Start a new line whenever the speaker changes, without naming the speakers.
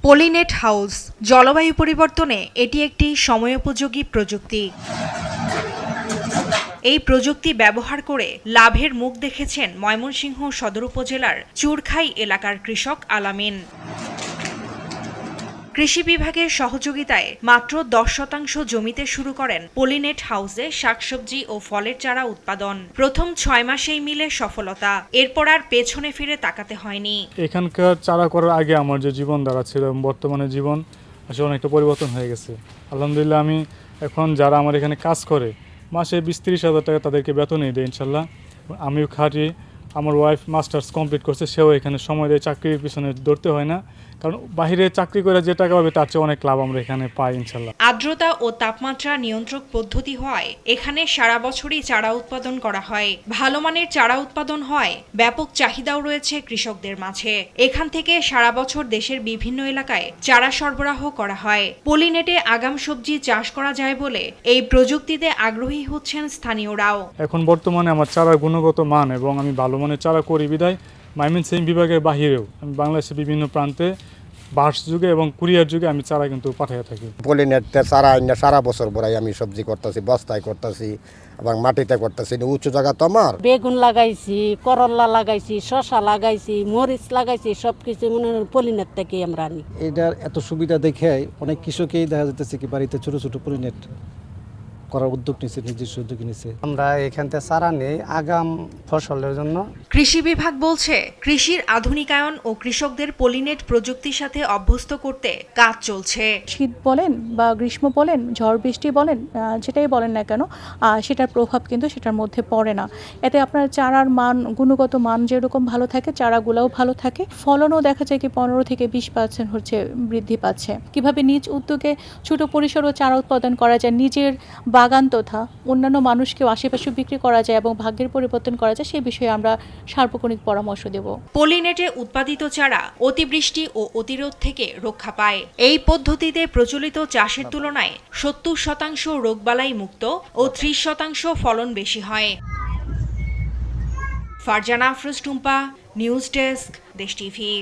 Pollinate house জলবায়ু পরিবর্তনে এটি একটি সময়োপযোগী প্রযুক্তি। এই প্রযুক্তি ব্যবহার করে লাভের মুখ দেখেছেন ময়মনসিংহ সদর উপজেলার চুরখাই এলাকার কৃষক আলামিন। কৃষি বিভাগের সহযোগিতায় মাত্র 10% জমিতে শুরু করেন পলিনেট হাউসে শাকসবজি ও ফলের চারা উৎপাদন। প্রথম 6 মাসেই মিলে সফলতা, এরপর আর পেছনে ফিরে তাকাতে হয়নি।
এখানকার চারা করার আগে আমার যে জীবনধারা ছিল বর্তমানে জীবন আসলে অনেকটা পরিবর্তন হয়ে গেছে। আলহামদুলিল্লাহ আমি এখন যারা আমার এখানে কাজ করে মাসে 20-30 হাজার টাকা তাদেরকে বেতনই দেয় ইনশাল্লাহ। আমিও খাটি, আমার ওয়াইফ মাস্টার্স কমপ্লিট করছে, সেও এখানে সময় দিয়ে চাকরির পিছনে দৌড়তে হয় না, কারণ বাইরে চাকরি করে যে টাকা পাবে তার চেয়ে অনেক লাভ আমরা এখানে পাই ইনশাল্লাহ।
আর্দ্রতা ও তাপমাত্রা নিয়ন্ত্রক পদ্ধতি হয় এখানে সারা বছরই চারা উৎপাদন করা হয়। ভালো মানের চারা উৎপাদন হয়, ব্যাপক চাহিদাও রয়েছে কৃষকদের মাঝে। এখান থেকে সারা বছর দেশের বিভিন্ন এলাকায় চারা সরবরাহ করা হয়। পলিনেটে আগাম সবজি চাষ করা যায় বলে এই প্রযুক্তিতে আগ্রহী হচ্ছেন স্থানীয়রাও।
এখন বর্তমানে আমার চারার গুণগত মান এবং আমি ভালো মানের চারা করি বিধায় ময়মনসিংহ বিভাগের বাহিরেও আমি বাংলাদেশের বিভিন্ন প্রান্তে বার্স যুগে এবং কুরিয়ার যুগে আমি চারা কিন্তু পাঠিয়ে থাকি।
পলিনেটে চারা আইনা সারা বছর ভরাই আমি সবজি করতেছি, বস্তায় করতেছি এবং মাটিতে করতেছি। উঁচু জায়গা তো আমার।
বেগুন লাগাইছি, করলা লাগাইছি, শসা লাগাইছি, মরিচ লাগাইছি, সবকিছু মনে হয় পলিনেট থেকে আমরা আনি।
এটার এত সুবিধা দেখে অনেক কৃষকেই দেখা যাচ্ছে কি বাড়িতে ছোট ছোট পলিনেট করার উদ্যোগ নিচ্ছে, নিজস্ব উদ্যোগ নিচ্ছে।
আমরা এখান থেকে চারা নেই আগাম ফসলের জন্য।
কৃষি বিভাগ বলছে কৃষির আধুনিকায়ন ও কৃষকদের পলিনেট প্রযুক্তির সাথে অভ্যস্ত করতে কাজ চলছে।
শীত বলেন বা গ্রীষ্ম বলেন, ঝড় বৃষ্টি বলেন, যেটাই বলেন না কেন, সেটার প্রভাব কিন্তু সেটার মধ্যে পড়ে না। এতে আপনার চারার মান, গুণগত মান যেরকম ভালো থাকে, চারাগুলোও ভালো থাকে, ফলনও দেখা যায় কি 15 থেকে 20% হচ্ছে বৃদ্ধি পাচ্ছে। কিভাবে নিজ উদ্যোগে ছোট পরিসরও চারা উৎপাদন করা যায়, নিজের বাগান তথা অন্যান্য মানুষকেও আশেপাশে বিক্রি করা যায় এবং ভাগ্যের পরিবর্তন করা যায়, সেই বিষয়ে আমরা সার্বক্ষণিক পরামর্শ দেব।
পলিনেটে উৎপাদিত চারা অতিবৃষ্টি ও অতিরোধ থেকে রক্ষা পায়। এই পদ্ধতিতে প্রচলিত চাষের তুলনায় 70% রোগবালাই মুক্ত ও 30% ফলন বেশি হয়। ফারজানা আফরোজ টুম্পা, নিউজ ডেস্ক, দেশ টিভি।